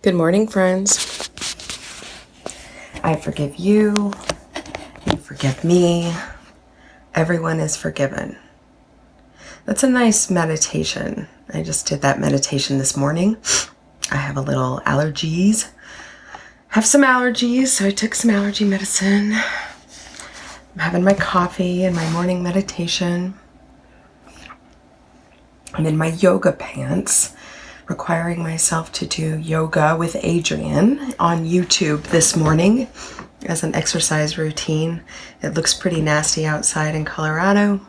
Good morning, friends. I forgive you. You forgive me. Everyone is forgiven. That's a nice meditation. I just did that meditation this morning. I have a little allergies. Have some allergies, so I took some allergy medicine. I'm having my coffee and my morning meditation. I'm in my yoga pants, requiring myself to do yoga with Adrian on YouTube this morning as an exercise routine. It looks pretty nasty outside in Colorado.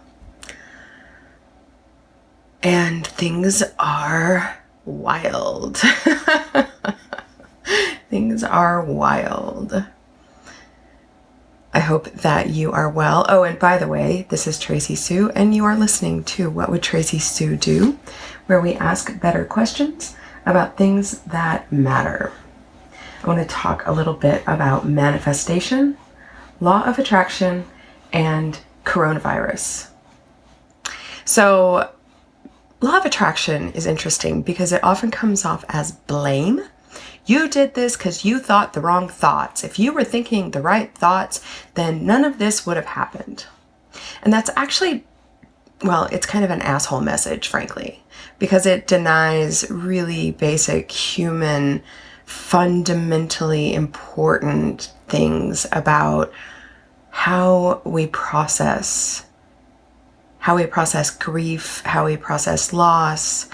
And things are wild. Things are wild. I hope that you are well. Oh, and by the way, this is Tracy Sue, and you are listening to What Would Tracy Sue Do?, where we ask better questions about things that matter. I want to talk a little bit about manifestation, law of attraction, and coronavirus. So, law of attraction is interesting because it often comes off as blame. You did this because you thought the wrong thoughts. If you were thinking the right thoughts, then none of this would have happened. And that's actually, well, it's kind of an asshole message, frankly, because it denies really basic human, fundamentally important things about how we process grief, how we process loss,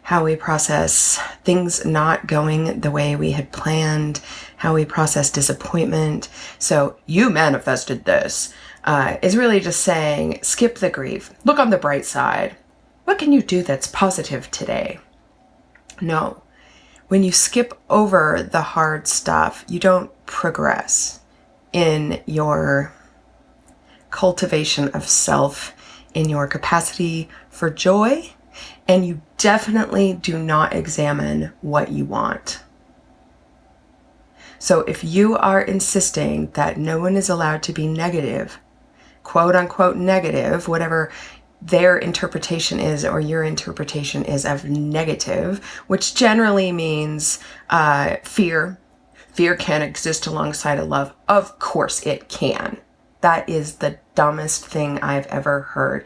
how we process things not going the way we had planned, how we process disappointment. So you manifested this is really just saying, skip the grief, look on the bright side. What can you do that's positive today? No. When you skip over the hard stuff, you don't progress in your cultivation of self, in your capacity for joy, and you definitely do not examine what you want. So if you are insisting that no one is allowed to be negative, quote unquote negative, whatever their interpretation is or your interpretation is of negative, which generally means fear. Fear can exist alongside of love. Of course it can. That is the dumbest thing I've ever heard.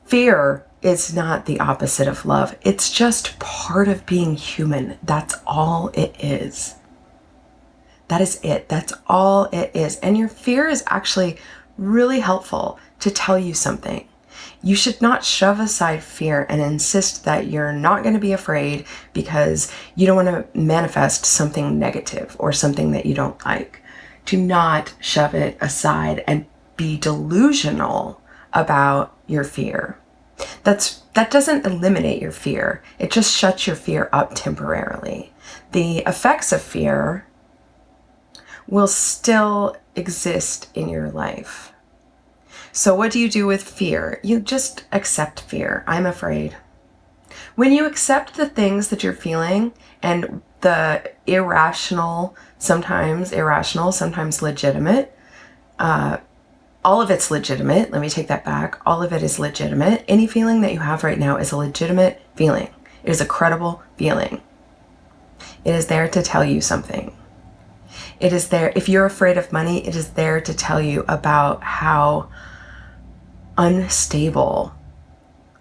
Fear is not the opposite of love. It's just part of being human. That's all it is. That is it. That's all it is. And your fear is actually really helpful to tell you something. You should not shove aside fear and insist that you're not going to be afraid because you don't want to manifest something negative or something that you don't like. Do not shove it aside and be delusional about your fear. That doesn't eliminate your fear. It just shuts your fear up temporarily. The effects of fear will still exist in your life. So what do you do with fear? You just accept fear. I'm afraid. When you accept the things that you're feeling and the irrational, sometimes legitimate, all of it's legitimate. Let me take that back. All of it is legitimate. Any feeling that you have right now is a legitimate feeling. It is a credible feeling. It is there to tell you something. It is there. If you're afraid of money, it is there to tell you about how unstable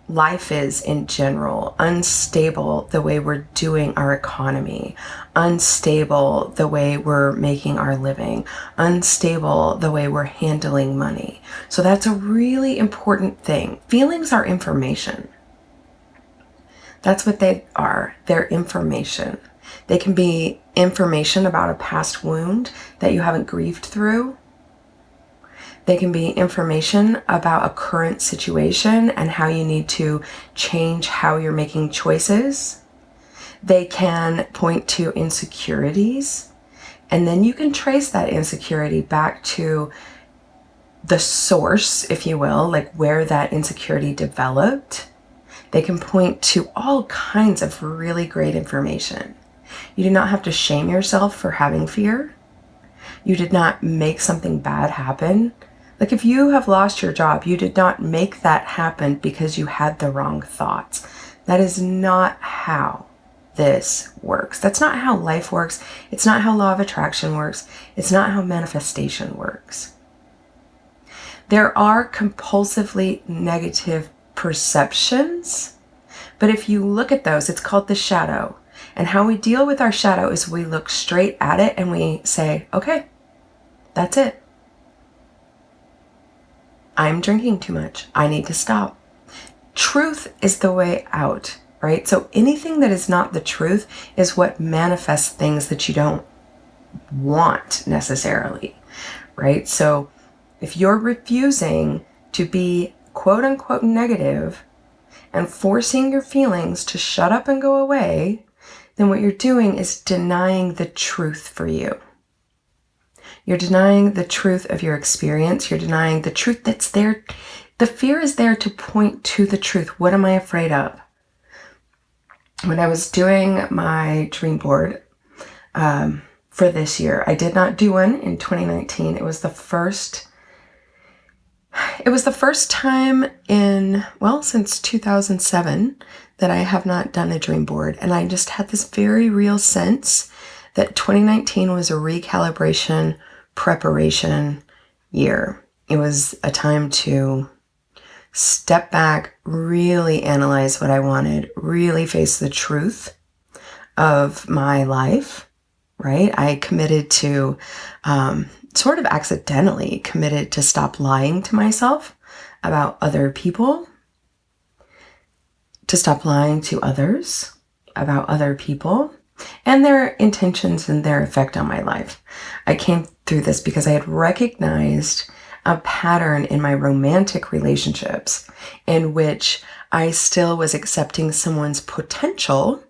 life is in general, unstable the way we're doing our economy, unstable the way we're making our living, unstable the way we're handling money. So that's a really important thing. Feelings are information. That's what they are. They're information. They can be information about a past wound that you haven't grieved through. They can be information about a current situation and how you need to change how you're making choices. They can point to insecurities, and then you can trace that insecurity back to the source, if you will, like where that insecurity developed. They can point to all kinds of really great information. You do not have to shame yourself for having fear. You did not make something bad happen. Like if you have lost your job, you did not make that happen because you had the wrong thoughts. That is not how this works. That's not how life works. It's not how law of attraction works. It's not how manifestation works. There are compulsively negative perceptions, but if you look at those, it's called the shadow. And how we deal with our shadow is we look straight at it and we say, okay, that's it. I'm drinking too much. I need to stop. Truth is the way out, right? So anything that is not the truth is what manifests things that you don't want necessarily, right? So if you're refusing to be quote unquote negative and forcing your feelings to shut up and go away, then what you're doing is denying the truth for you. You're denying the truth of your experience. You're denying the truth that's there. The fear is there to point to the truth. What am I afraid of? When I was doing my dream board for this year, I did not do one in 2019. It was the first time since 2007 that I have not done a dream board. And I just had this very real sense that 2019 was a recalibration preparation year. It was a time to step back, really analyze what I wanted, really face the truth of my life, right? I committed to, sort of accidentally committed to stop lying to myself about other people, to stop lying to others about other people and their intentions and their effect on my life. I came through this because I had recognized a pattern in my romantic relationships in which I still was accepting someone's potential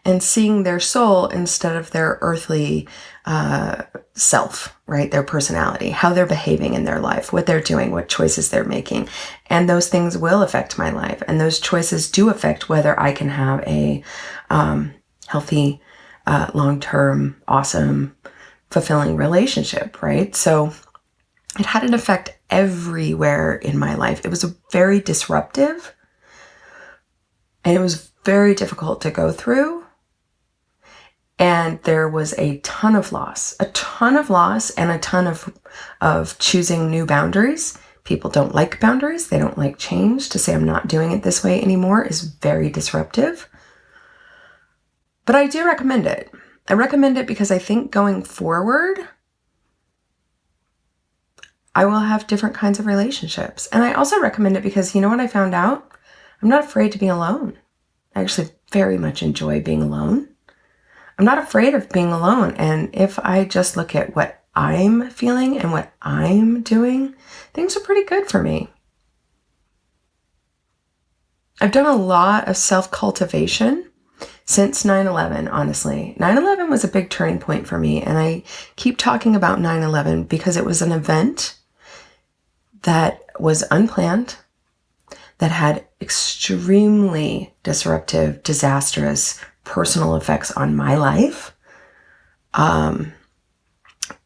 and seeing their soul instead of their earthly self, right? Their personality, how they're behaving in their life, what they're doing, what choices they're making. And those things will affect my life. And those choices do affect whether I can have a healthy, long-term, awesome, fulfilling relationship, right? So it had an effect everywhere in my life. It was very disruptive and it was very difficult to go through. And there was a ton of loss and a ton of choosing new boundaries. People don't like boundaries. They don't like change. To say I'm not doing it this way anymore is very disruptive. But I do recommend it. I recommend it because I think going forward, I will have different kinds of relationships. And I also recommend it because you know what I found out? I'm not afraid to be alone. I actually very much enjoy being alone. I'm not afraid of being alone. And if I just look at what I'm feeling and what I'm doing, things are pretty good for me. I've done a lot of self-cultivation since 9/11, honestly. 9/11 was a big turning point for me. And I keep talking about 9/11 because it was an event that was unplanned, that had extremely disruptive, disastrous personal effects on my life.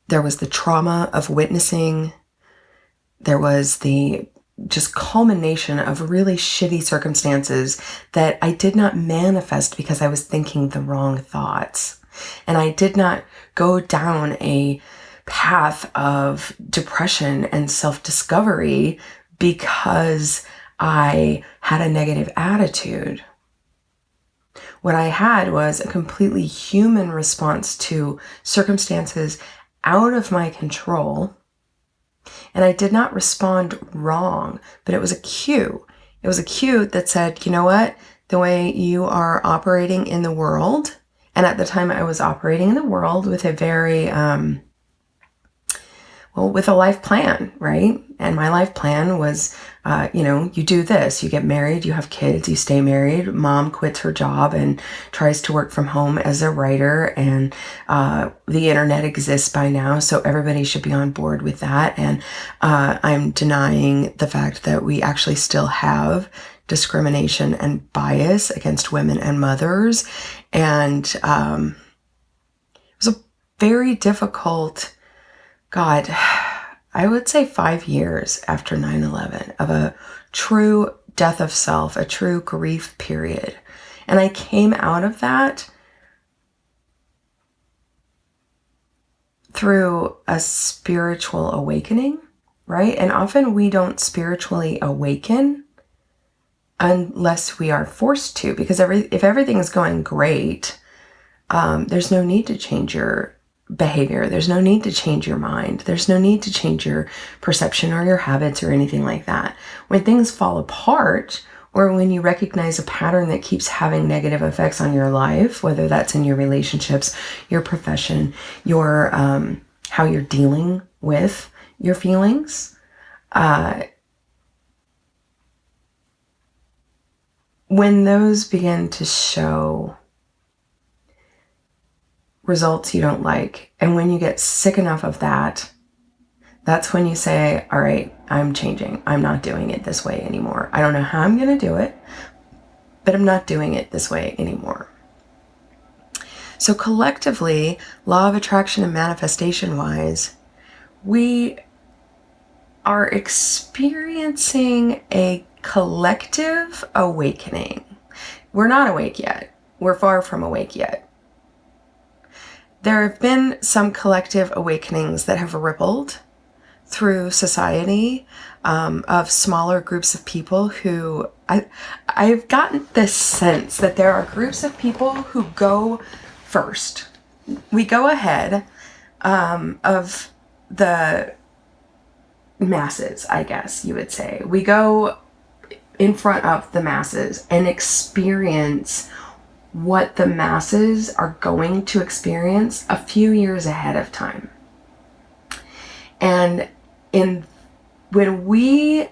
There was the trauma of witnessing. There was the just culmination of really shitty circumstances that I did not manifest because I was thinking the wrong thoughts. And I did not go down a path of depression and self-discovery because I had a negative attitude. What I had was a completely human response to circumstances out of my control. And I did not respond wrong, but it was a cue. It was a cue that said, you know what? The way you are operating in the world, and at the time I was operating in the world with a very, with a life plan, right? And my life plan was, you do this, you get married, you have kids, you stay married, mom quits her job and tries to work from home as a writer, and the internet exists by now, so everybody should be on board with that. And I'm denying the fact that we actually still have discrimination and bias against women and mothers. And it was a very difficult, I would say 5 years after 9/11 of a true death of self, a true grief period. And I came out of that through a spiritual awakening, right? And often we don't spiritually awaken unless we are forced to, because if everything is going great, there's no need to change your behavior. There's no need to change your mind. There's no need to change your perception or your habits or anything like that. When things fall apart, or when you recognize a pattern that keeps having negative effects on your life, whether that's in your relationships, your profession, your how you're dealing with your feelings, when those begin to show results you don't like, and when you get sick enough of that, that's when you say, all right, I'm changing. I'm not doing it this way anymore. I don't know how I'm going to do it, but I'm not doing it this way anymore. So collectively, law of attraction and manifestation wise, we are experiencing a collective awakening. We're not awake yet. We're far from awake yet. There have been some collective awakenings that have rippled through society, of smaller groups of people who I've gotten this sense that there are groups of people who go first. We go ahead of the masses, I guess you would say. We go in front of the masses and experience what the masses are going to experience a few years ahead of time. And when we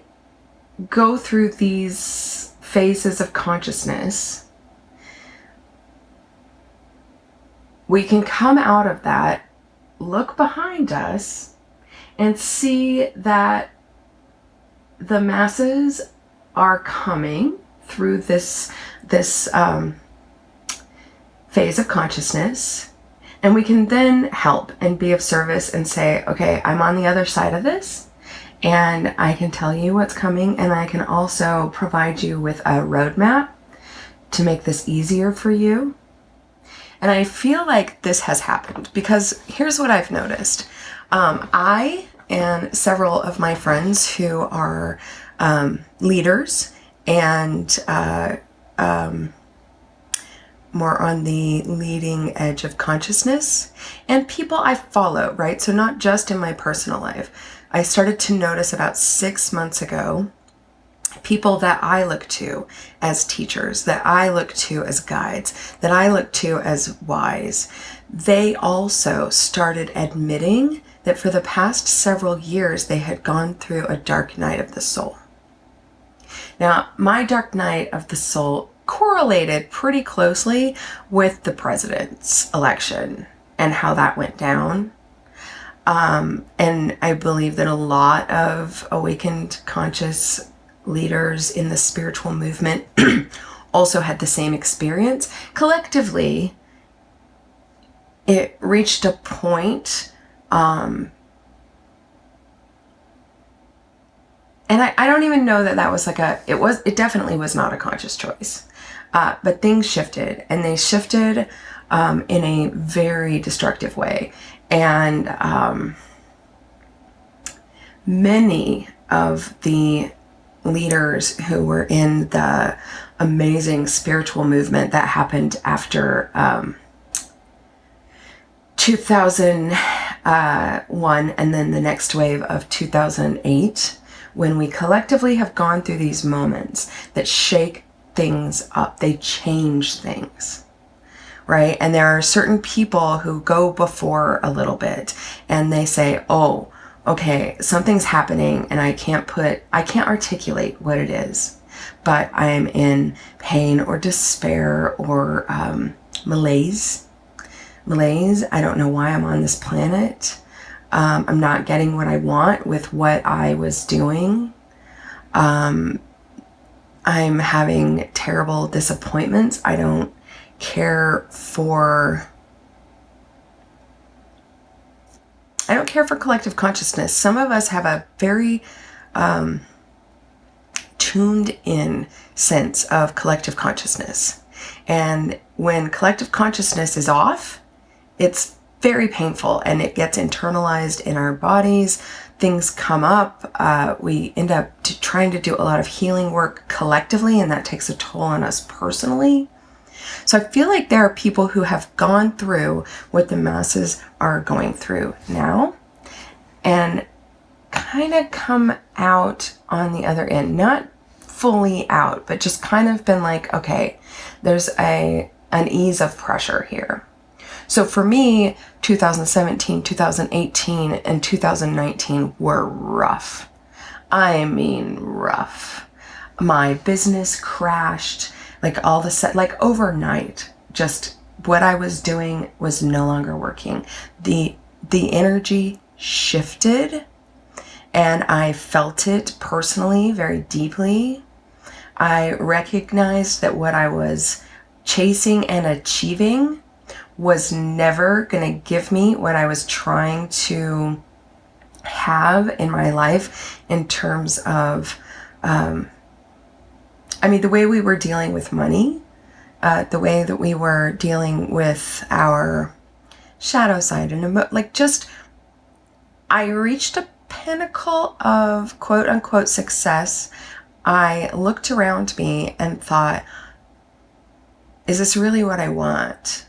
go through these phases of consciousness, we can come out of that, look behind us, and see that the masses are coming through this phase of consciousness, and we can then help and be of service and say, okay, I'm on the other side of this, and I can tell you what's coming, and I can also provide you with a roadmap to make this easier for you. And I feel like this has happened because here's what I've noticed. I and several of my friends who are leaders and more on the leading edge of consciousness, and people I follow, right? So not just in my personal life. I started to notice about 6 months ago, people that I look to as teachers, that I look to as guides, that I look to as wise, they also started admitting that for the past several years, they had gone through a dark night of the soul. Now, my dark night of the soul correlated pretty closely with the president's election and how that went down. And I believe that a lot of awakened conscious leaders in the spiritual movement also had the same experience. Collectively, it reached a point, and I don't even know that was like it definitely was not a conscious choice. But things shifted, and they shifted in a very destructive way. And many of the leaders who were in the amazing spiritual movement that happened after 2001 and then the next wave of 2008, when we collectively have gone through these moments that shake things up, they change things, right? And there are certain people who go before a little bit and they say, oh, okay, something's happening and I can't articulate what it is, but I am in pain or despair or malaise. I don't know why I'm on this planet. I'm not getting what I want with what I was doing. I'm having terrible disappointments. I don't care for collective consciousness. Some of us have a very tuned in sense of collective consciousness. And when collective consciousness is off, it's very painful, and it gets internalized in our bodies. Things come up. We end up trying to do a lot of healing work collectively, and that takes a toll on us personally. So I feel like there are people who have gone through what the masses are going through now and kind of come out on the other end. Not fully out, but just kind of been like, okay, there's an ease of pressure here. So for me, 2017, 2018, and 2019 were rough. I mean, rough. My business crashed, like all of a sudden, like overnight. Just what I was doing was no longer working. The energy shifted, and I felt it personally very deeply. I recognized that what I was chasing and achieving was never going to give me what I was trying to have in my life in terms of, the way we were dealing with money, the way that we were dealing with our shadow side, and I reached a pinnacle of quote unquote success. I looked around me and thought, is this really what I want?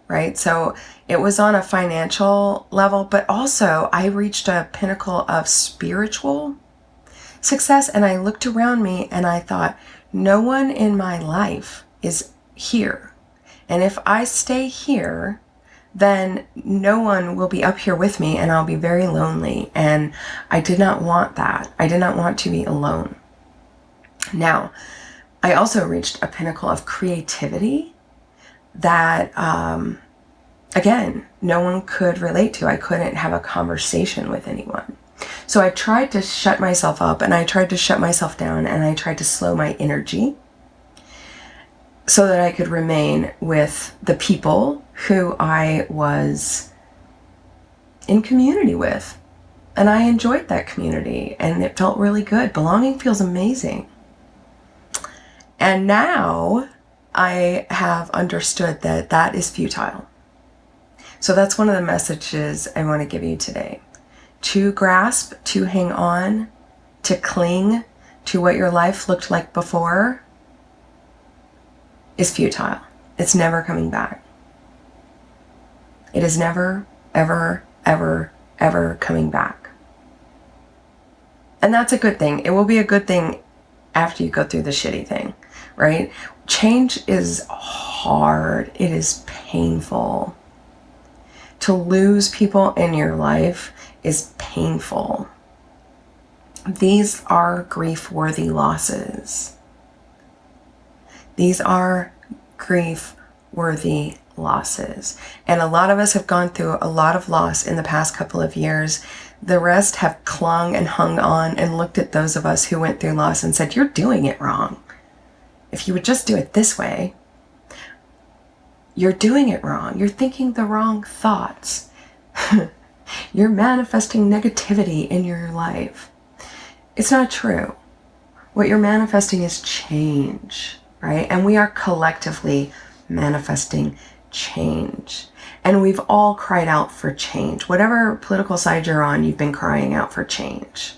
Right? So it was on a financial level, but also I reached a pinnacle of spiritual success. And I looked around me and I thought, no one in my life is here. And if I stay here, then no one will be up here with me and I'll be very lonely. And I did not want that. I did not want to be alone. Now, I also reached a pinnacle of creativity that, again, no one could relate to. I couldn't have a conversation with anyone. So I tried to shut myself up, and I tried to shut myself down, and I tried to slow my energy so that I could remain with the people who I was in community with. And I enjoyed that community, and it felt really good. Belonging feels amazing. And now I have understood that that is futile. So that's one of the messages I want to give you today. To grasp, to hang on, to cling to what your life looked like before is futile. It's never coming back. It is never, ever, ever, ever coming back. And that's a good thing. It will be a good thing after you go through the shitty thing, right? Change is hard. It is painful. To lose people in your life is painful. These are grief-worthy losses. These are grief-worthy losses. And a lot of us have gone through a lot of loss in the past couple of years. The rest have clung and hung on and looked at those of us who went through loss and said, you're doing it wrong. If you would just do it this way, you're doing it wrong. You're thinking the wrong thoughts. You're manifesting negativity in your life. It's not true. What you're manifesting is change, right? And we are collectively manifesting change. And we've all cried out for change. Whatever political side you're on, you've been crying out for change,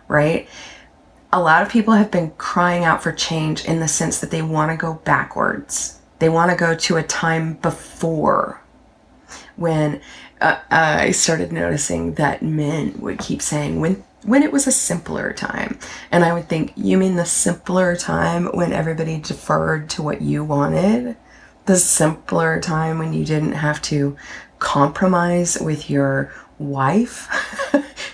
right? A lot of people have been crying out for change in the sense that they want to go backwards. They want to go to a time before when I started noticing that men would keep saying when it was a simpler time. And I would think, you mean the simpler time when everybody deferred to what you wanted? The simpler time when you didn't have to compromise with your wife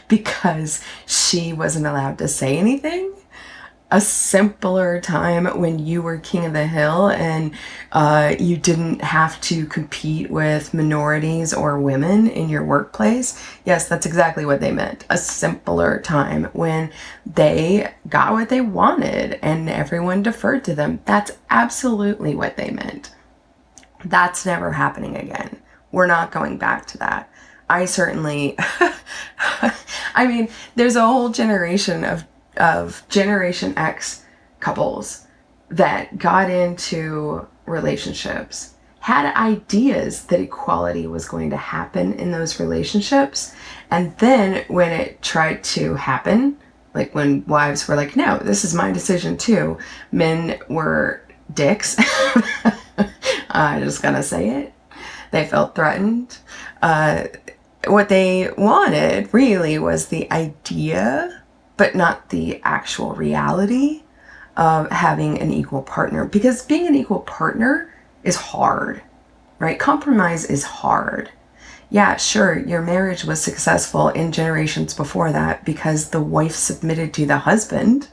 because she wasn't allowed to say anything? A simpler time when you were king of the hill and you didn't have to compete with minorities or women in your workplace? Yes, that's exactly what they meant. A simpler time when they got what they wanted and everyone deferred to them. That's absolutely what they meant. That's never happening again. We're not going back to that. I certainly, I mean, there's a whole generation of Generation X couples that got into relationships had ideas that equality was going to happen in those relationships. And then when it tried to happen, like when wives were like, no, this is my decision too, men were dicks. I'm just gonna say it. They felt threatened. What they wanted really was the idea, but not the actual reality of having an equal partner. Because being an equal partner is hard, right? Compromise is hard. Yeah, sure, your marriage was successful in generations before that because the wife submitted to the husband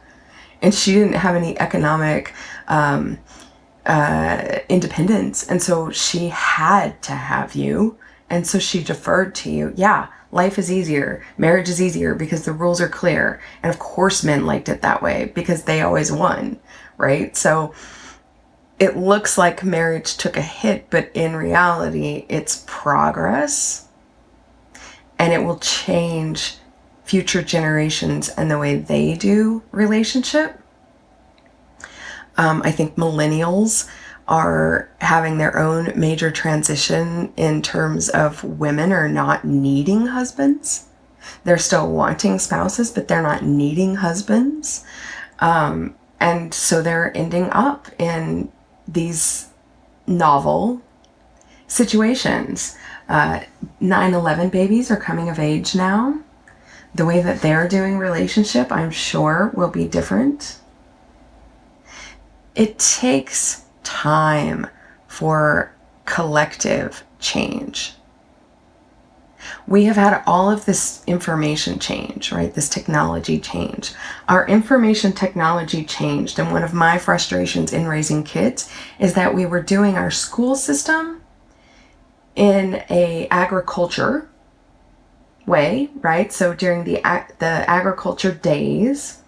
and she didn't have any economic independence. And so she had to have you. And so she deferred to you. Yeah, life is easier. Marriage is easier because the rules are clear. And of course men liked it that way because they always won, right? So it looks like marriage took a hit, but in reality, it's progress. And it will change future generations and the way they do relationship. I think millennials are having their own major transition in terms of women are not needing husbands. They're still wanting spouses, but they're not needing husbands. And so they're ending up in these novel situations. 9/11 babies are coming of age now. The way that they're doing relationship, I'm sure, will be different. It takes time for collective change. We have had all of this information change, right? This technology change. Our information technology changed. And one of my frustrations in raising kids is that we were doing our school system in a agriculture way, right? So during the agriculture days,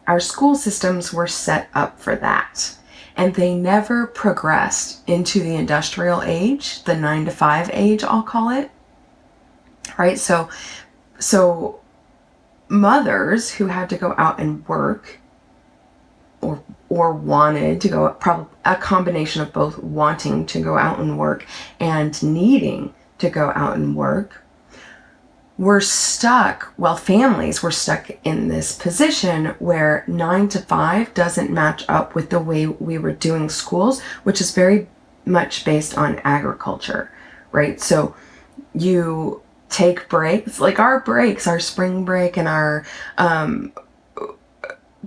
our school systems were set up for that. And they never progressed into the industrial age, the 9 to 5 age, I'll call it. Right? So mothers who had to go out and work or wanted to go, probably a combination of both wanting to go out and work and needing to go out and work, were stuck, families were stuck in this position where 9 to 5 doesn't match up with the way we were doing schools, which is very much based on agriculture, right? So you take breaks, like our breaks, our spring break and our,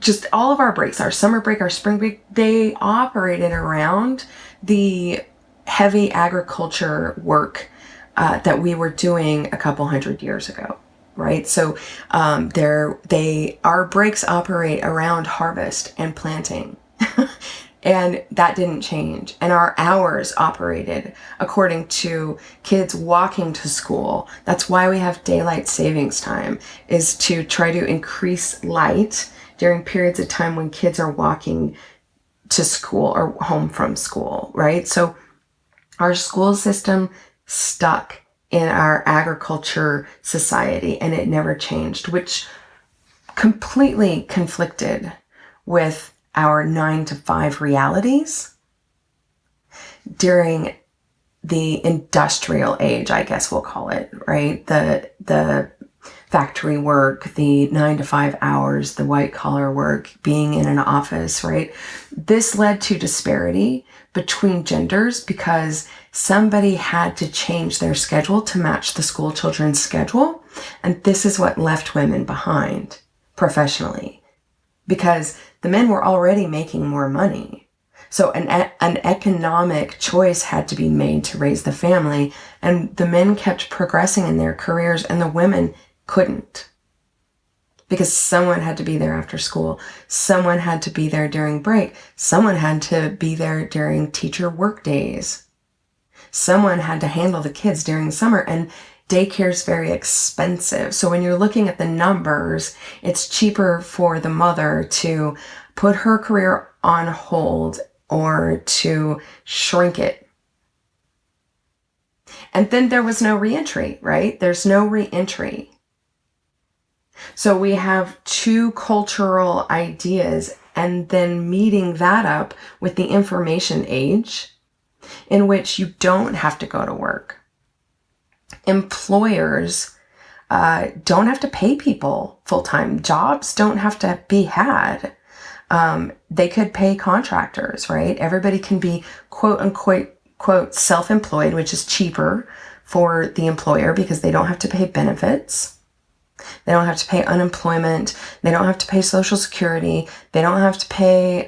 just all of our breaks, our summer break, our spring break, they operated around the heavy agriculture work that we were doing a couple hundred years ago, right? So our breaks operate around harvest and planting. And that didn't change. And our hours operated according to kids walking to school. That's why we have daylight savings time, is to try to increase light during periods of time when kids are walking to school or home from school, right? So our school system stuck in our agriculture society and it never changed, which completely conflicted with our 9 to 5 realities during the industrial age, I guess we'll call it, right? The factory work, the 9 to 5 hours, the white collar work, being in an office, right? This led to disparity between genders because somebody had to change their schedule to match the school children's schedule. And this is what left women behind professionally, because the men were already making more money. So an economic choice had to be made to raise the family, and the men kept progressing in their careers and the women couldn't. Because someone had to be there after school. Someone had to be there during break. Someone had to be there during teacher work days. Someone had to handle the kids during summer, and daycare is very expensive. So when you're looking at the numbers, it's cheaper for the mother to put her career on hold or to shrink it. And then there was no reentry, right? There's no reentry. So we have two cultural ideas and then meeting that up with the information age in which you don't have to go to work. Employers don't have to pay people full-time. Jobs don't have to be had. They could pay contractors, right? Everybody can be quote unquote quote self-employed, which is cheaper for the employer because they don't have to pay benefits. They don't have to pay unemployment. They don't have to pay Social Security. They don't have to pay,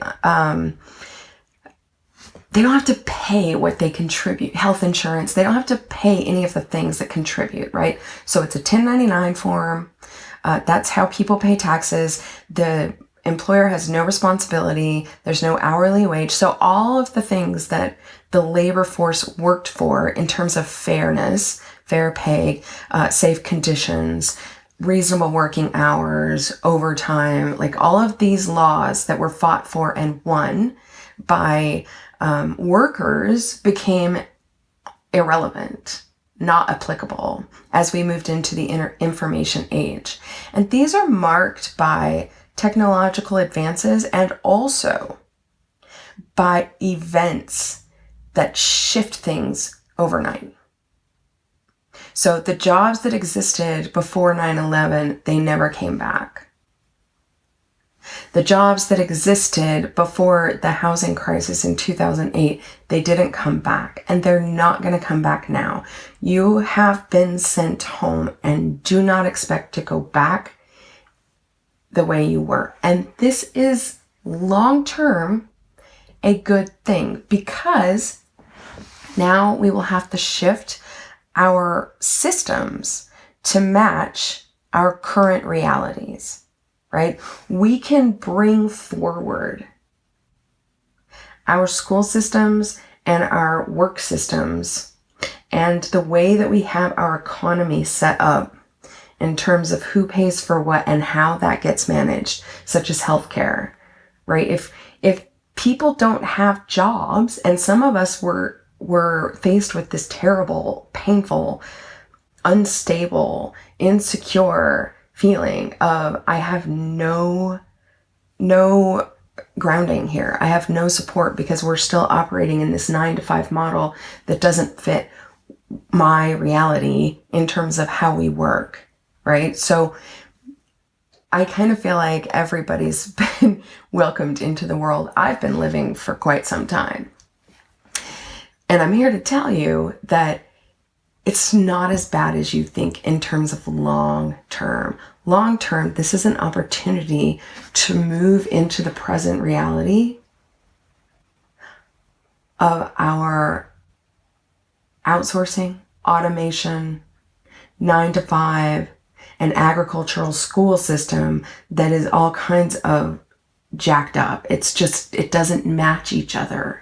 what they contribute, health insurance. They don't have to pay any of the things that contribute, right? So it's a 1099 form. That's how people pay taxes. The employer has no responsibility. There's no hourly wage. So all of the things that the labor force worked for in terms of fairness, fair pay, safe conditions, reasonable working hours, overtime, like all of these laws that were fought for and won by workers became irrelevant, not applicable as we moved into the information age. And these are marked by technological advances and also by events that shift things overnight. So the jobs that existed before 9/11, they never came back. The jobs that existed before the housing crisis in 2008, they didn't come back, and they're not going to come back now. You have been sent home and do not expect to go back the way you were. And this is long-term a good thing because now we will have to shift our systems to match our current realities, right? We can bring forward our school systems and our work systems and the way that we have our economy set up in terms of who pays for what and how that gets managed, such as healthcare, right? If people don't have jobs, and some of us were faced with this terrible, painful, unstable, insecure feeling of I have no grounding here. I have no support because we're still operating in this 9-to-5 model that doesn't fit my reality in terms of how we work, right? So I kind of feel like everybody's been welcomed into the world I've been living for quite some time. And I'm here to tell you that it's not as bad as you think in terms of long term. Long term, this is an opportunity to move into the present reality of our outsourcing, automation, 9-to-5, an agricultural school system that is all kinds of jacked up. It doesn't match each other.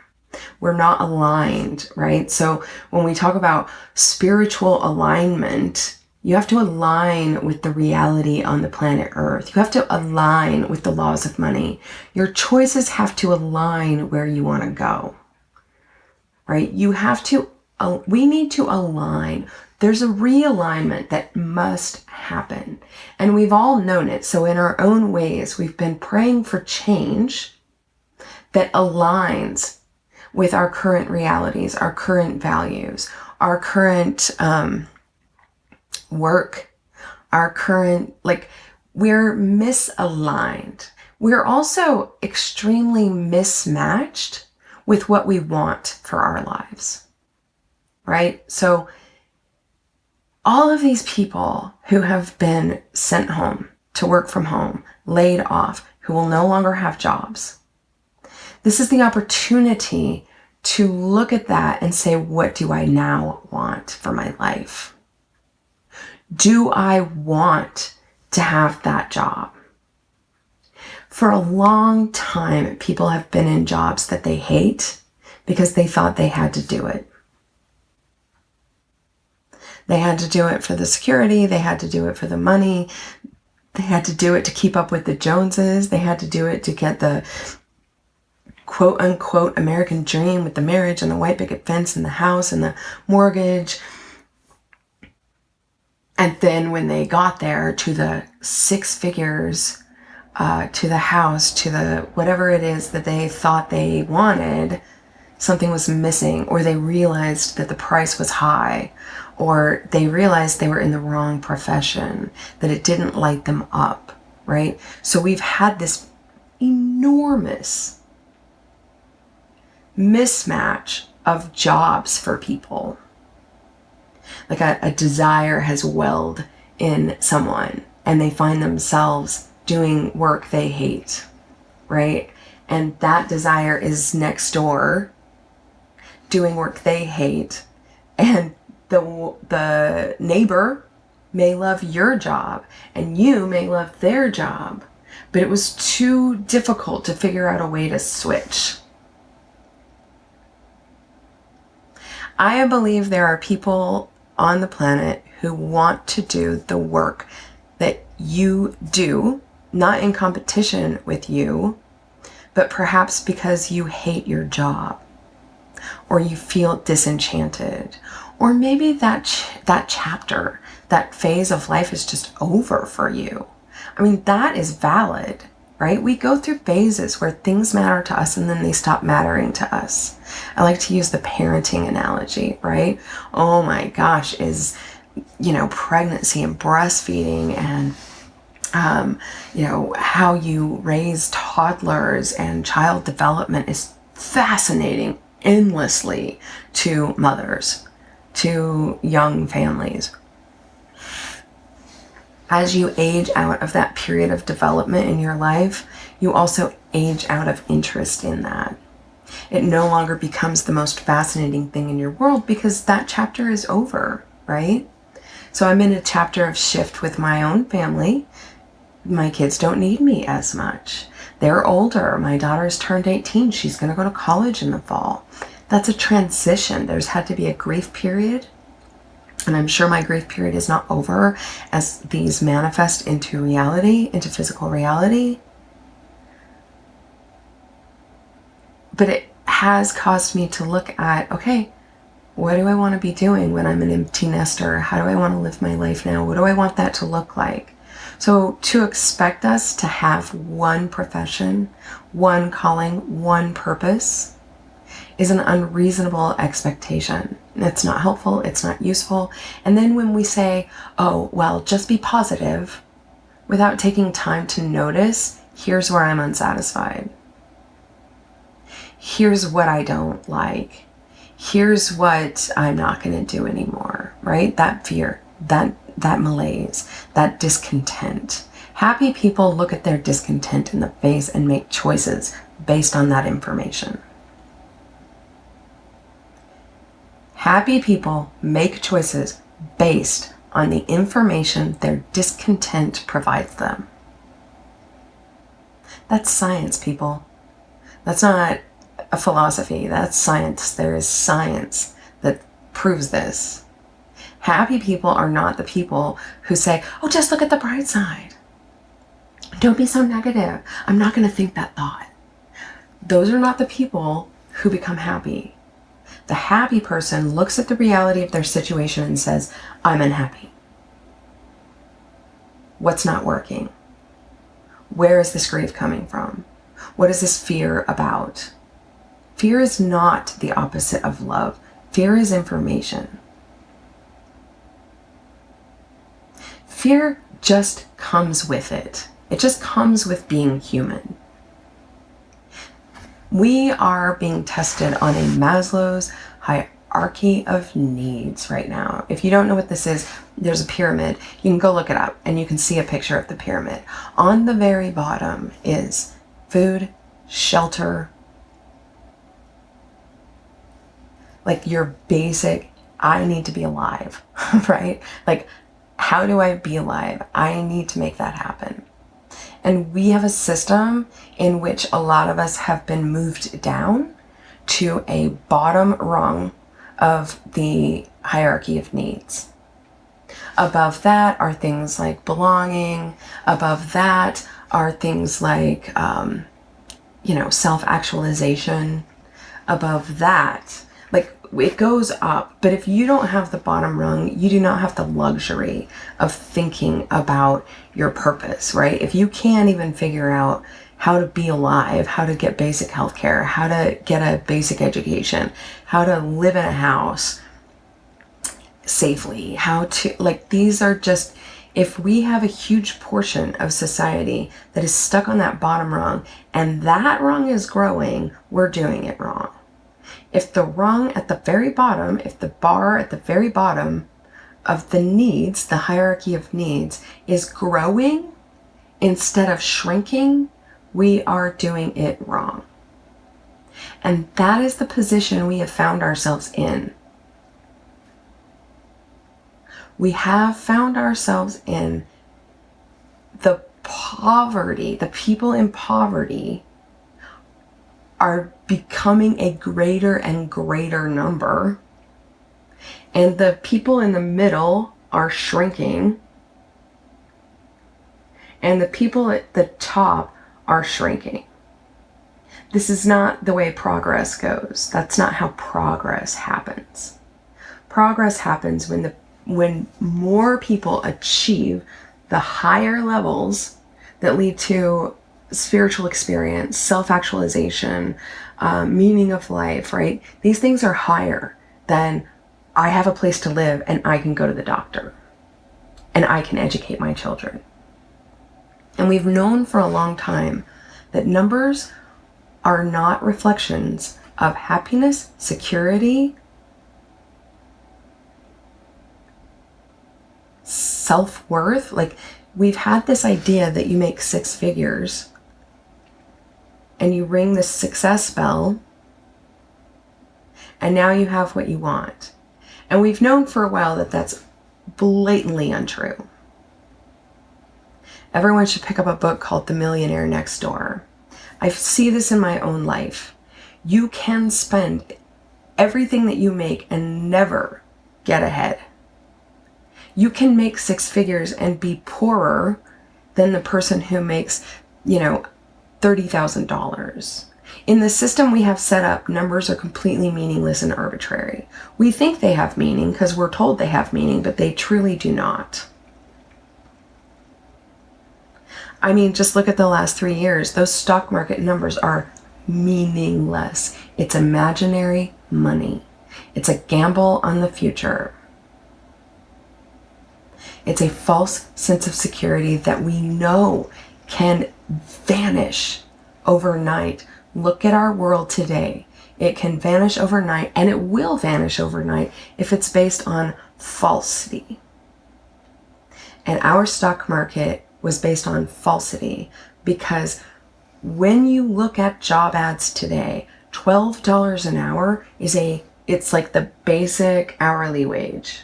We're not aligned, right? So when we talk about spiritual alignment, you have to align with the reality on the planet Earth. You have to align with the laws of money. Your choices have to align where you want to go, right? We need to align. There's a realignment that must happen. And we've all known it. So in our own ways, we've been praying for change that aligns with our current realities, our current values, our current work, our current, we're misaligned. We're also extremely mismatched with what we want for our lives, right? So all of these people who have been sent home to work from home, laid off, who will no longer have jobs, this is the opportunity to look at that and say, what do I now want for my life? Do I want to have that job? For a long time, people have been in jobs that they hate because they thought they had to do it. They had to do it for the security. They had to do it for the money. They had to do it to keep up with the Joneses. They had to do it to get the quote unquote American dream with the marriage and the white picket fence and the house and the mortgage. And then when they got there to the 6 figures, to the house, to the whatever it is that they thought they wanted, something was missing, or they realized that the price was high, or they realized they were in the wrong profession, that it didn't light them up, right? So we've had this enormous mismatch of jobs for people. Like a desire has welled in someone and they find themselves doing work they hate, right? And that desire is next door doing work they hate, and the neighbor may love your job and you may love their job, but it was too difficult to figure out a way to switch. I believe there are people on the planet who want to do the work that you do, not in competition with you, but perhaps because you hate your job, or you feel disenchanted, or maybe that chapter, that phase of life is just over for you. I mean, that is valid, right? We go through phases where things matter to us and then they stop mattering to us. I like to use the parenting analogy, right? Oh my gosh, is, pregnancy and breastfeeding and, how you raise toddlers and child development is fascinating endlessly to mothers, to young families. As you age out of that period of development in your life, you also age out of interest in that. It no longer becomes the most fascinating thing in your world because that chapter is over, right? So I'm in a chapter of shift with my own family. My kids don't need me as much. They're older. My daughter's turned 18. She's going to go to college in the fall. That's a transition. There's had to be a grief period. And I'm sure my grief period is not over as these manifest into reality, into physical reality. But it has caused me to look at, okay, what do I want to be doing when I'm an empty nester? How do I want to live my life now? What do I want that to look like? So to expect us to have one profession, one calling, one purpose is an unreasonable expectation. It's not helpful. It's not useful. And then when we say, oh, well, just be positive without taking time to notice, here's where I'm unsatisfied. Here's what I don't like. Here's what I'm not going to do anymore, right? That fear, that malaise, that discontent. Happy people look at their discontent in the face and make choices based on that information. Happy people make choices based on the information their discontent provides them. That's science, people. That's not a philosophy. That's science. There is science that proves this. Happy people are not the people who say, oh, just look at the bright side. Don't be so negative. I'm not going to think that thought. Those are not the people who become happy. The happy person looks at the reality of their situation and says, I'm unhappy. What's not working? Where is this grief coming from? What is this fear about? Fear is not the opposite of love. Fear is information. Fear just comes with it. It just comes with being human. We are being tested on a Maslow's hierarchy of needs right now. If you don't know what this is, there's a pyramid. You can go look it up and you can see a picture of the pyramid. On the very bottom is food, shelter, like your basic, I need to be alive, right? Like, how do I be alive? I need to make that happen. And we have a system in which a lot of us have been moved down to a bottom rung of the hierarchy of needs. Above that are things like belonging. Above that are things like, self-actualization. Above that, like, it goes up. But if you don't have the bottom rung, you do not have the luxury of thinking about your purpose, right? If you can't even figure out how to be alive, how to get basic health care, how to get a basic education, how to live in a house safely, how to, like, these are just, if we have a huge portion of society that is stuck on that bottom rung and that rung is growing, we're doing it wrong. If the rung at the very bottom, if the bar at the very bottom of the needs, the hierarchy of needs, is growing instead of shrinking, we are doing it wrong. And that is the position we have found ourselves in. We have found ourselves in the poverty. The people in poverty are becoming a greater and greater number. And the people in the middle are shrinking. And the people at the top are shrinking. This is not the way progress goes. That's not how progress happens. Progress happens when more people achieve the higher levels that lead to spiritual experience, self-actualization, meaning of life, right? These things are higher than I have a place to live and I can go to the doctor and I can educate my children. And we've known for a long time that numbers are not reflections of happiness, security, self-worth. Like, we've had this idea that you make 6 figures and you ring the success bell and now you have what you want. And we've known for a while that that's blatantly untrue. Everyone should pick up a book called The Millionaire Next Door. I see this in my own life. You can spend everything that you make and never get ahead. You can make 6 figures and be poorer than the person who makes, $30,000. In the system we have set up, numbers are completely meaningless and arbitrary. We think they have meaning because we're told they have meaning, but they truly do not. I mean, just look at the last 3 years. Those stock market numbers are meaningless. It's imaginary money. It's a gamble on the future. It's a false sense of security that we know can vanish overnight. Look at our world today. It can vanish overnight, and it will vanish overnight if it's based on falsity. And our stock market was based on falsity, because when you look at job ads today, $12 an hour it's like the basic hourly wage.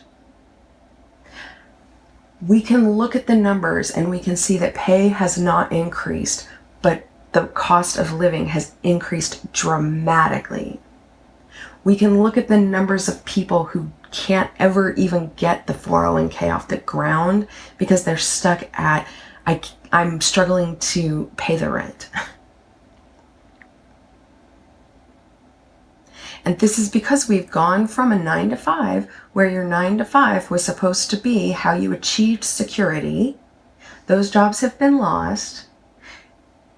We can look at the numbers and we can see that pay has not increased, but the cost of living has increased dramatically. We can look at the numbers of people who can't ever even get the 401k off the ground because they're stuck at, I'm struggling to pay the rent. And this is because we've gone from a 9 to 5, where your 9 to 5 was supposed to be how you achieved security. Those jobs have been lost.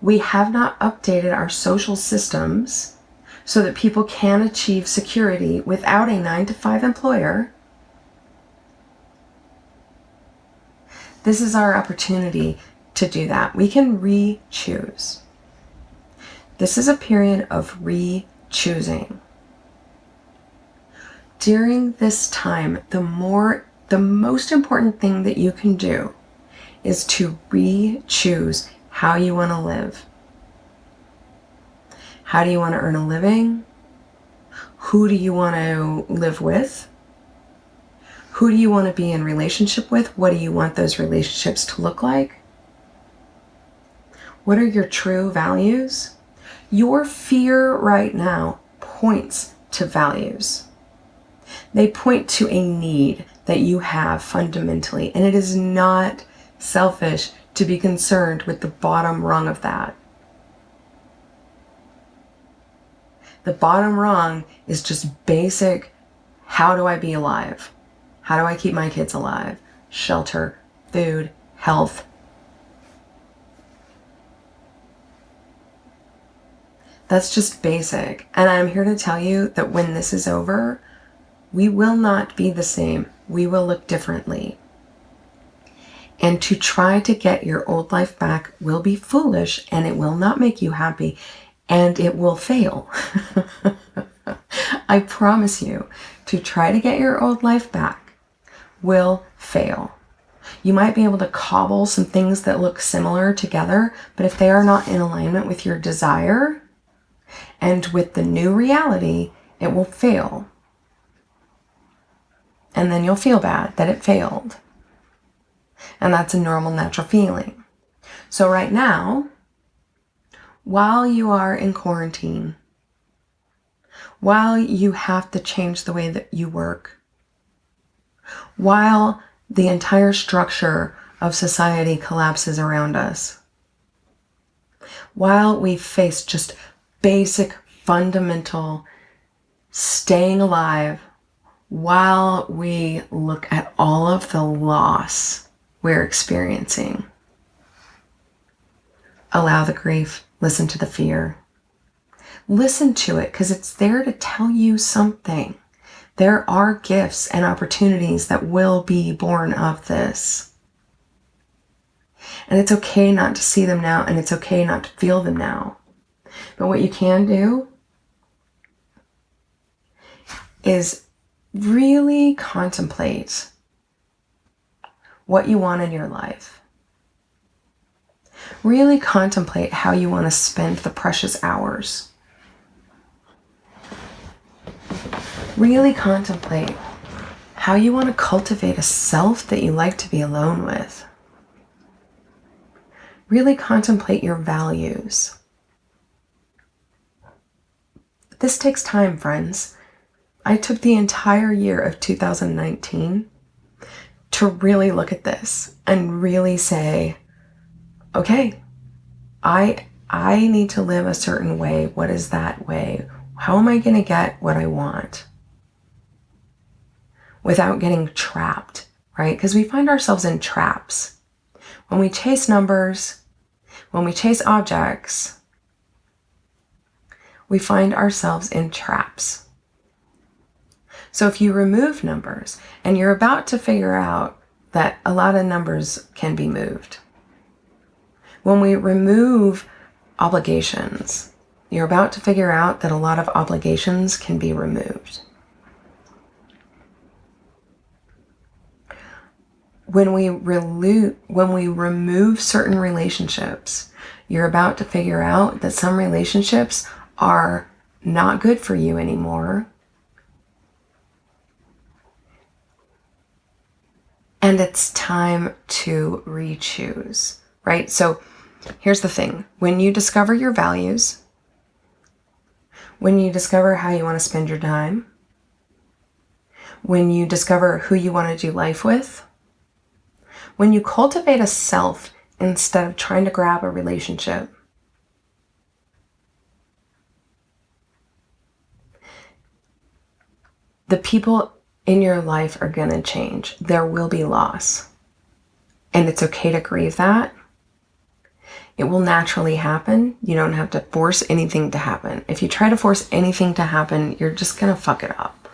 We have not updated our social systems so that people can achieve security without a 9 to 5 employer. This is our opportunity to do that. We can re-choose. This is a period of re-choosing. During this time, the most important thing that you can do is to re-choose how you want to live. How do you want to earn a living? Who do you want to live with? Who do you want to be in relationship with? What do you want those relationships to look like? What are your true values? Your fear right now points to values. They point to a need that you have fundamentally, and it is not selfish to be concerned with the bottom rung of that. The bottom rung is just basic, how do I be alive? How do I keep my kids alive? Shelter, food, health. That's just basic. And I'm here to tell you that when this is over, we will not be the same. We will look differently. And to try to get your old life back will be foolish, and it will not make you happy, and it will fail. I promise you, to try to get your old life back will fail. You might be able to cobble some things that look similar together, but if they are not in alignment with your desire and with the new reality, it will fail. And then you'll feel bad that it failed. And that's a normal, natural feeling. So right now, while you are in quarantine, while you have to change the way that you work, while the entire structure of society collapses around us, while we face just basic, fundamental staying alive, while we look at all of the loss we're experiencing, allow the grief, listen to the fear. Listen to it because it's there to tell you something. There are gifts and opportunities that will be born of this. And it's okay not to see them now, and it's okay not to feel them now. But what you can do is really contemplate what you want in your life. Really contemplate how you want to spend the precious hours. Really contemplate how you want to cultivate a self that you like to be alone with. Really contemplate your values. This takes time, friends. I took the entire year of 2019 to really look at this and really say, okay, I need to live a certain way. What is that way? How am I going to get what I want without getting trapped, right? Because we find ourselves in traps. When we chase numbers, when we chase objects, we find ourselves in traps. So if you remove numbers, and you're about to figure out that a lot of numbers can be moved. When we remove obligations, you're about to figure out that a lot of obligations can be removed. When we remove certain relationships, you're about to figure out that some relationships are not good for you anymore. And it's time to re-choose, right? So here's the thing. When you discover your values, when you discover how you want to spend your time, when you discover who you want to do life with, when you cultivate a self instead of trying to grab a relationship, the people in your life are going to change. There will be loss. And it's okay to grieve that. It will naturally happen. You don't have to force anything to happen. If you try to force anything to happen, you're just going to fuck it up.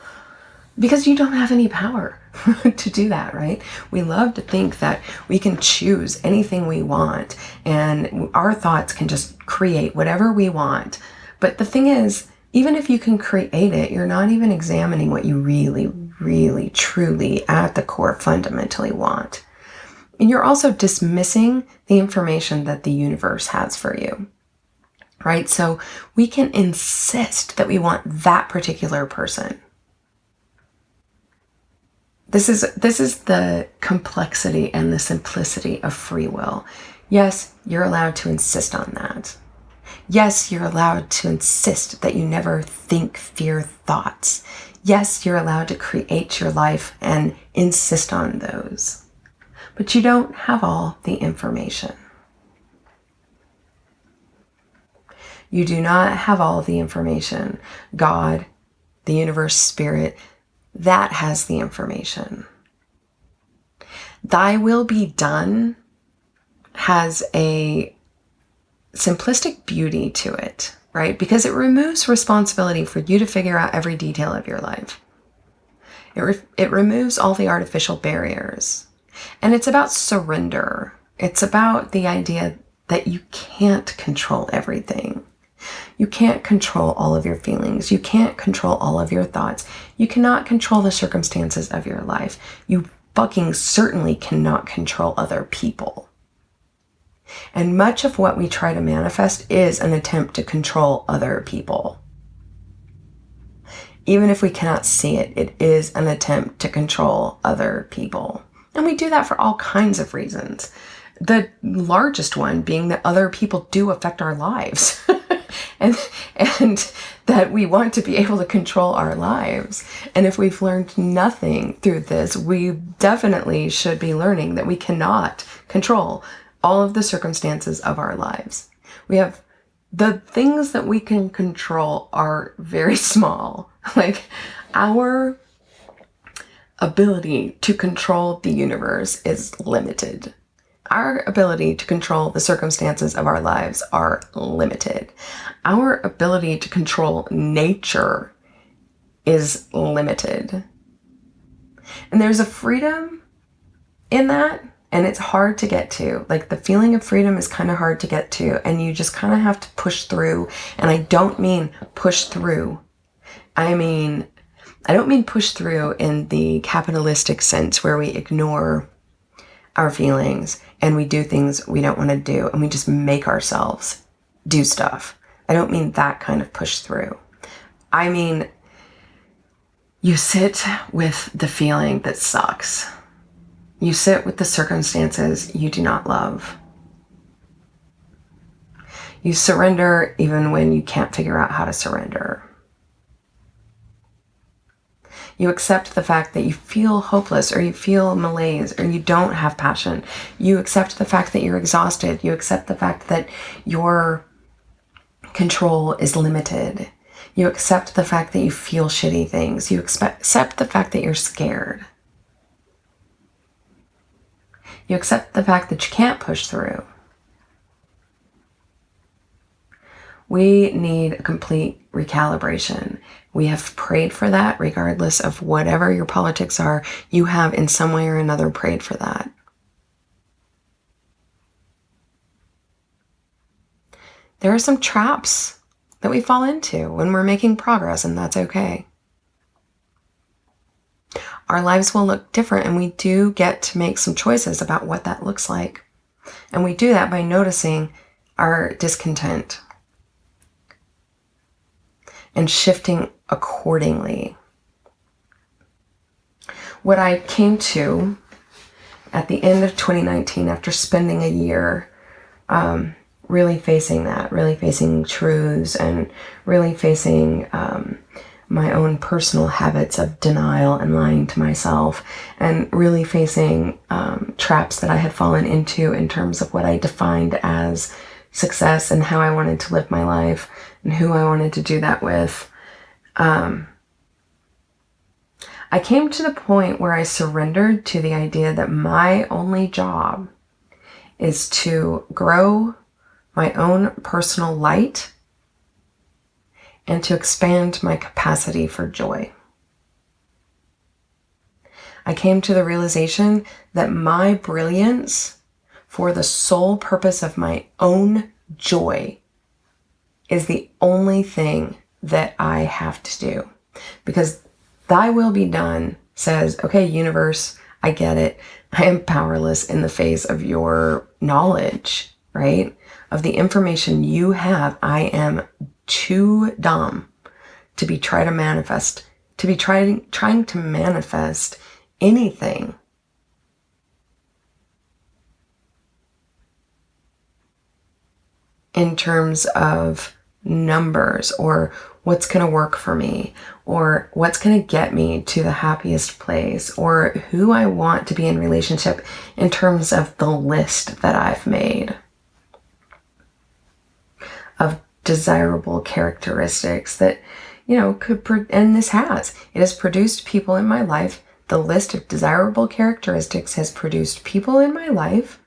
Because you don't have any power to do that, right? We love to think that we can choose anything we want and our thoughts can just create whatever we want. But the thing is, even if you can create it, you're not even examining what you really, truly, at the core, fundamentally want. And you're also dismissing the information that the universe has for you, right? So we can insist that we want that particular person. This is the complexity and the simplicity of free will. Yes, you're allowed to insist on that. Yes, you're allowed to insist that you never think fear thoughts. Yes, you're allowed to create your life and insist on those. But you don't have all the information. You do not have all the information. God, the universe, spirit, that has the information. Thy will be done has a simplistic beauty to it. right? Because it removes responsibility for you to figure out every detail of your life. It removes all the artificial barriers. And it's about surrender. It's about the idea that you can't control everything. You can't control all of your feelings. You can't control all of your thoughts. You cannot control the circumstances of your life. You fucking certainly cannot control other people. And much of what we try to manifest is an attempt to control other people. Even if we cannot see it, it is an attempt to control other people. And we do that for all kinds of reasons. The largest one being that other people do affect our lives. and that we want to be able to control our lives. And if we've learned nothing through this, we definitely should be learning that we cannot control all of the circumstances of our lives. We have the things that we can control are very small. Like our ability to control the universe is limited. Our ability to control the circumstances of our lives are limited. Our ability to control nature is limited. And there's a freedom in that, and it's hard to get to. Like the feeling of freedom is kind of hard to get to, and you just kind of have to push through. And I don't mean push through. I don't mean push through in the capitalistic sense where we ignore our feelings and we do things we don't want to do and we just make ourselves do stuff. I don't mean that kind of push through. I mean, you sit with the feeling that sucks. You sit with the circumstances you do not love. You surrender even when you can't figure out how to surrender. You accept the fact that you feel hopeless or you feel malaise or you don't have passion. You accept the fact that you're exhausted. You accept the fact that your control is limited. You accept the fact that you feel shitty things. You accept the fact that you're scared. You accept the fact that you can't push through. We need a complete recalibration. We have prayed for that, regardless of whatever your politics are. You have in some way or another prayed for that. There are some traps that we fall into when we're making progress, and that's okay. Our lives will look different, and we do get to make some choices about what that looks like. And we do that by noticing our discontent and shifting accordingly. What I came to at the end of 2019, after spending a year really facing that, really facing truths and really facing my own personal habits of denial and lying to myself, and really facing traps that I had fallen into in terms of what I defined as success and how I wanted to live my life and who I wanted to do that with. I came to the point where I surrendered to the idea that my only job is to grow my own personal light and to expand my capacity for joy. I came to the realization that my brilliance, for the sole purpose of my own joy, is the only thing that I have to do. Because thy will be done says, okay, universe, I get it. I am powerless in the face of your knowledge, right? Of the information you have. I am too dumb to be trying to manifest anything. In terms of numbers or what's going to work for me or what's going to get me to the happiest place or who I want to be in relationship in terms of the list that I've made of desirable characteristics that, and it has produced people in my life. The list of desirable characteristics has produced people in my life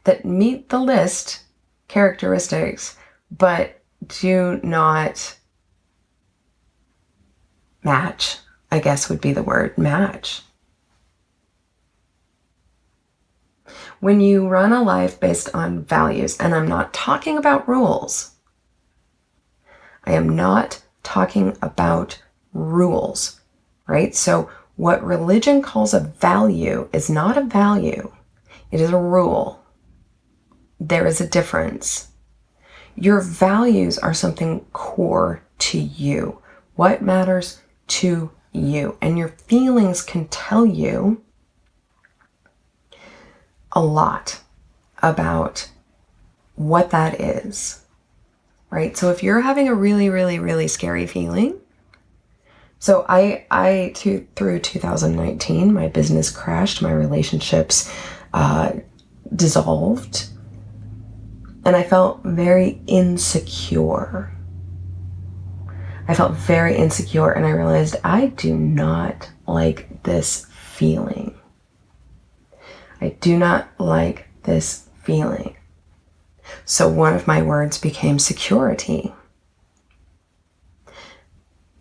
that meet the list characteristics, but do not match, I guess would be the word, match. When you run a life based on values, and I'm not talking about rules. I am not talking about rules, right? So what religion calls a value is not a value. It is a rule. There is a difference. Your values are something core to you. What matters to you? And your feelings can tell you a lot about what that is, right? So if you're having a really, really, really scary feeling, so through 2019, my business crashed, my relationships dissolved, and I felt very insecure. And I realized I do not like this feeling. I do not like this feeling. So one of my words became security.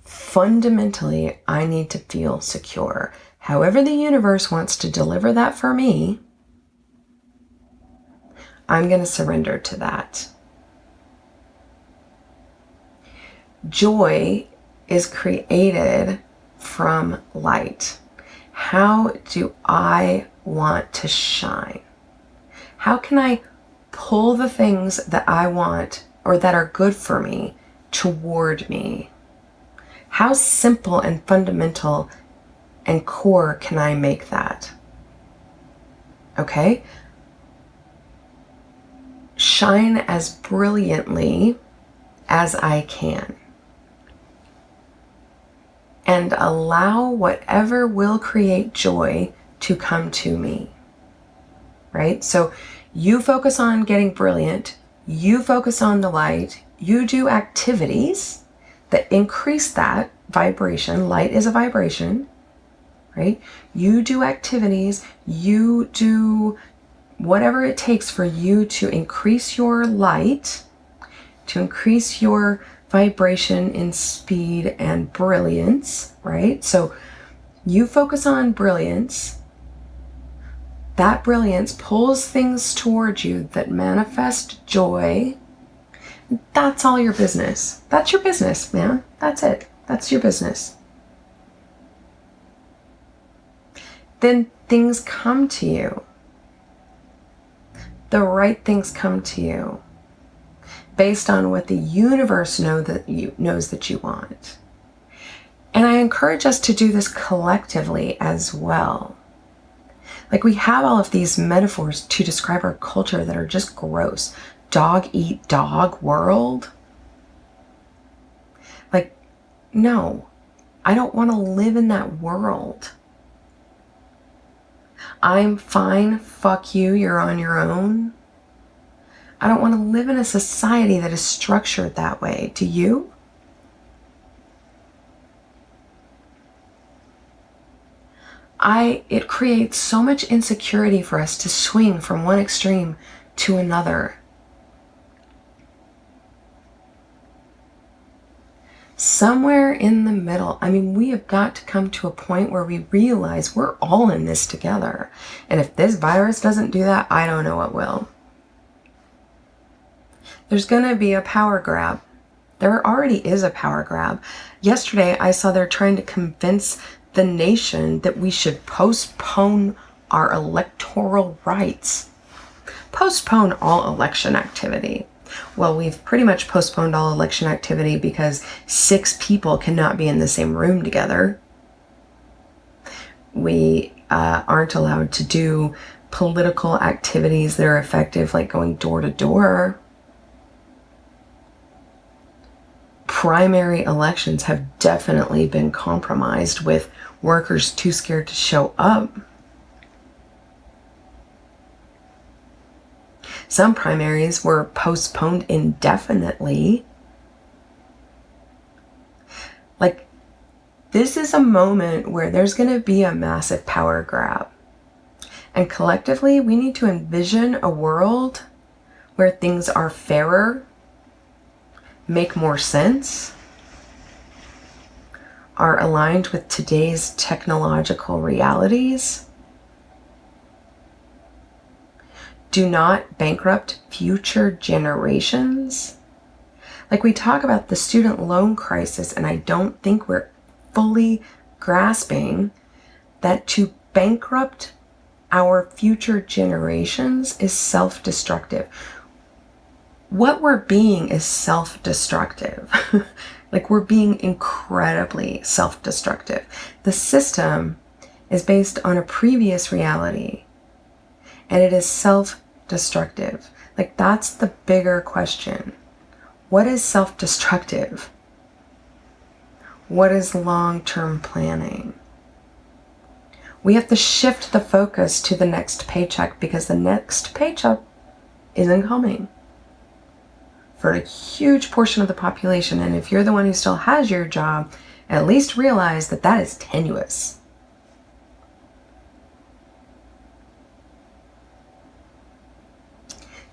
Fundamentally, I need to feel secure. However the universe wants to deliver that for me, I'm going to surrender to that. Joy is created from light. How do I want to shine? How can I pull the things that I want or that are good for me toward me? How simple and fundamental and core can I make that? Okay? Shine as brilliantly as I can. And allow whatever will create joy to come to me. Right? So you focus on getting brilliant. You focus on the light. You do activities that increase that vibration. Light is a vibration, right? You do activities, you do whatever it takes for you to increase your light, to increase your vibration in speed and brilliance, right? So you focus on brilliance. That brilliance pulls things towards you that manifest joy. That's all your business. That's your business, man. That's it. That's your business. Then things come to you. The right things come to you based on what the universe knows that you want. And I encourage us to do this collectively as well. Like, we have all of these metaphors to describe our culture that are just gross. Dog eat dog world. Like, no, I don't want to live in that world. I'm fine, fuck you, you're on your own. I don't want to live in a society that is structured that way. Do you? It creates so much insecurity for us to swing from one extreme to another. Somewhere in the middle. I mean, we have got to come to a point where we realize we're all in this together. And if this virus doesn't do that, I don't know what will. There's going to be a power grab. There already is a power grab. Yesterday, I saw they're trying to convince the nation that we should postpone our electoral rights. Postpone all election activity. Well, we've pretty much postponed all election activity because 6 people cannot be in the same room together. We aren't allowed to do political activities that are effective, like going door to door. Primary elections have definitely been compromised with workers too scared to show up. Some primaries were postponed indefinitely. Like, this is a moment where there's going to be a massive power grab. And collectively, we need to envision a world where things are fairer, make more sense, are aligned with today's technological realities, do not bankrupt future generations. Like, we talk about the student loan crisis, and I don't think we're fully grasping that to bankrupt our future generations is self-destructive. What we're being is self-destructive. Like, we're being incredibly self-destructive. The system is based on a previous reality, and it is self-destructive. Like, that's the bigger question. What is self-destructive? What is long-term planning? We have to shift the focus to the next paycheck, because the next paycheck isn't coming for a huge portion of the population. And if you're the one who still has your job, at least realize that that is tenuous.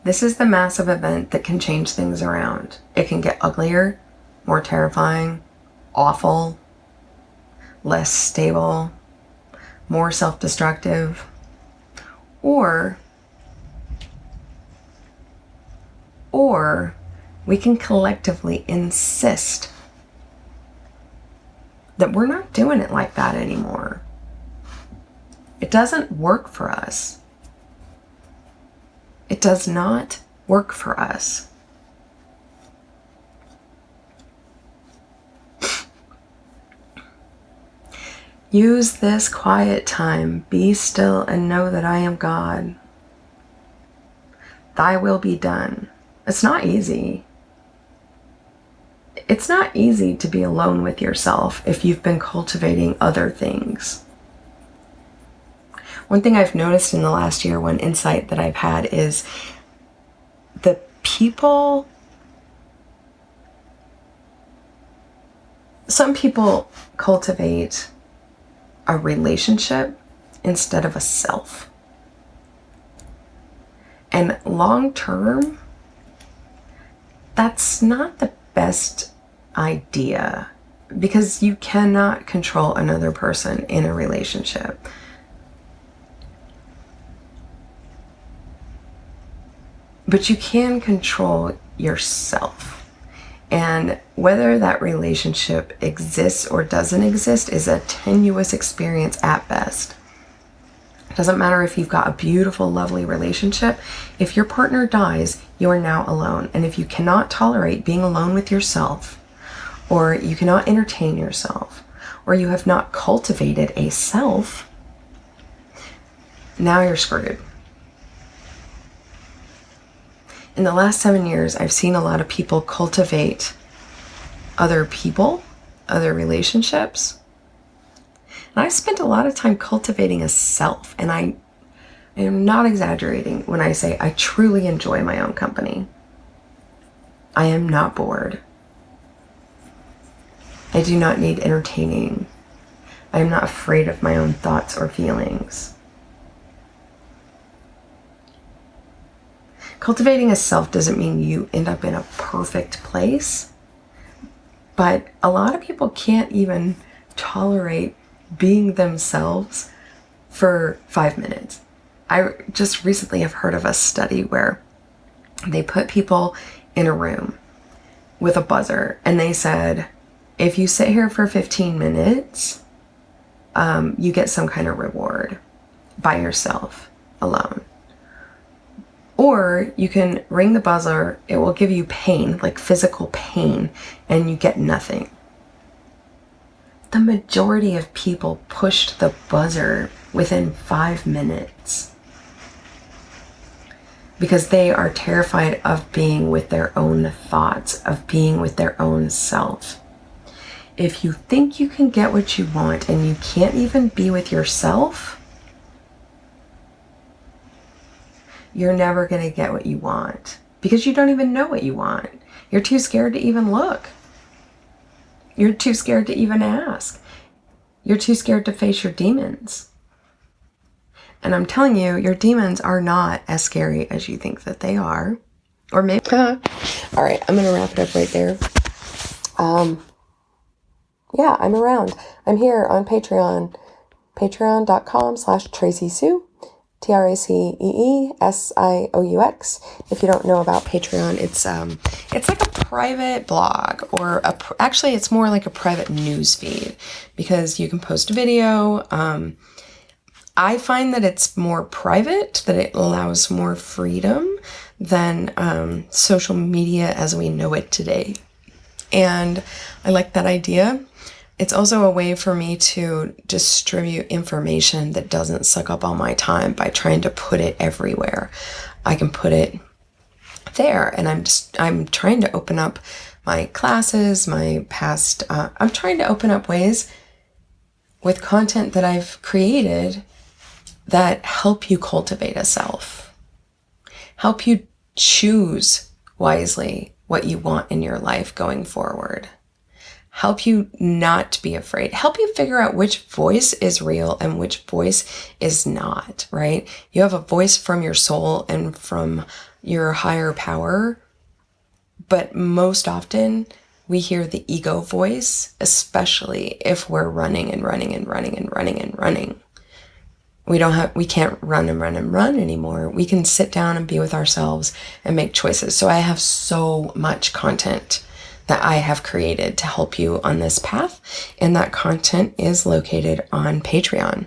This is the massive event that can change things around. It can get uglier, more terrifying, awful, less stable, more self-destructive, or we can collectively insist that we're not doing it like that anymore. It doesn't work for us. It does not work for us. Use this quiet time. Be still and know that I am God. Thy will be done. It's not easy. It's not easy to be alone with yourself if you've been cultivating other things. One thing I've noticed in the last year, one insight that I've had, is the people, some people cultivate a relationship instead of a self. And long term, that's not the best idea, because you cannot control another person in a relationship. But you can control yourself. And whether that relationship exists or doesn't exist is a tenuous experience at best. It doesn't matter if you've got a beautiful, lovely relationship. If your partner dies, you are now alone. And if you cannot tolerate being alone with yourself, or you cannot entertain yourself, or you have not cultivated a self, now you're screwed. In the last 7 years, I've seen a lot of people cultivate other people, other relationships. And I spent a lot of time cultivating a self. And I am not exaggerating when I say I truly enjoy my own company. I am not bored. I do not need entertaining. I am not afraid of my own thoughts or feelings. Cultivating a self doesn't mean you end up in a perfect place, but a lot of people can't even tolerate being themselves for 5 minutes. I just recently have heard of a study where they put people in a room with a buzzer, and they said, if you sit here for 15 minutes, you get some kind of reward by yourself, alone. Or you can ring the buzzer, it will give you pain, like physical pain, and you get nothing. The majority of people pushed the buzzer within 5 minutes because they are terrified of being with their own thoughts, of being with their own self. If you think you can get what you want and you can't even be with yourself, you're never going to get what you want, because you don't even know what you want. You're too scared to even look. You're too scared to even ask. You're too scared to face your demons. And I'm telling you, your demons are not as scary as you think that they are. Or maybe, all right, I'm going to wrap it up right there. Yeah, I'm around. I'm here on Patreon, patreon.com/Tracy Sue, TraceeSious. If you don't know about Patreon, it's like a private blog, or actually it's more like a private news feed, because you can post a video. I find that it's more private, that it allows more freedom than social media as we know it today. And I like that idea. It's also a way for me to distribute information that doesn't suck up all my time by trying to put it everywhere. I can put it there, and I'm trying to open up my classes, my past, I'm trying to open up ways with content that I've created that help you cultivate a self, help you choose wisely what you want in your life going forward, help you not be afraid, help you figure out which voice is real and which voice is not, right? You have a voice from your soul and from your higher power, but most often we hear the ego voice, especially if we're running and running and running and running and running. We can't run anymore. We can sit down and be with ourselves and make choices. So I have so much content that I have created to help you on this path, and that content is located on Patreon.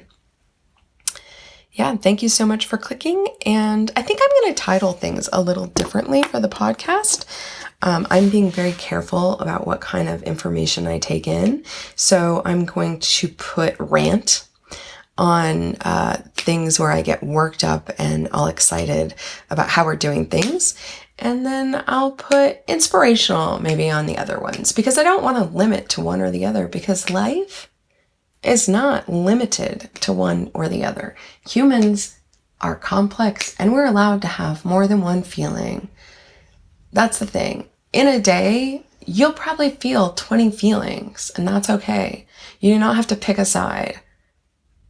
Yeah, thank you so much for clicking, and I think I'm going to title things a little differently for the podcast. I'm being very careful about what kind of information I take in, so I'm going to put rant on things where I get worked up and all excited about how we're doing things. And then I'll put inspirational maybe on the other ones, because I don't want to limit to one or the other, because life is not limited to one or the other. Humans are complex, and we're allowed to have more than one feeling. That's the thing. In a day, you'll probably feel 20 feelings, and that's okay. You do not have to pick a side.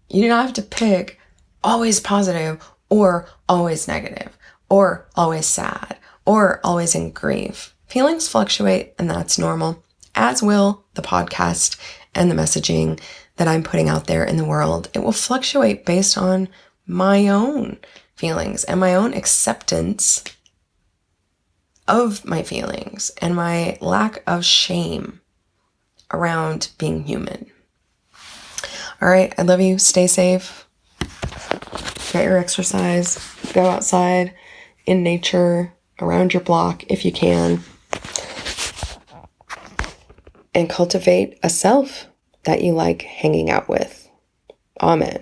You do not have to pick always positive or always negative or always sad or always in grief. Feelings fluctuate, and that's normal, as will the podcast and the messaging that I'm putting out there in the world. It will fluctuate based on my own feelings and my own acceptance of my feelings and my lack of shame around being human. All right, I love you. Stay safe. Get your exercise. Go outside in nature, around your block if you can, and cultivate a self that you like hanging out with. Amen.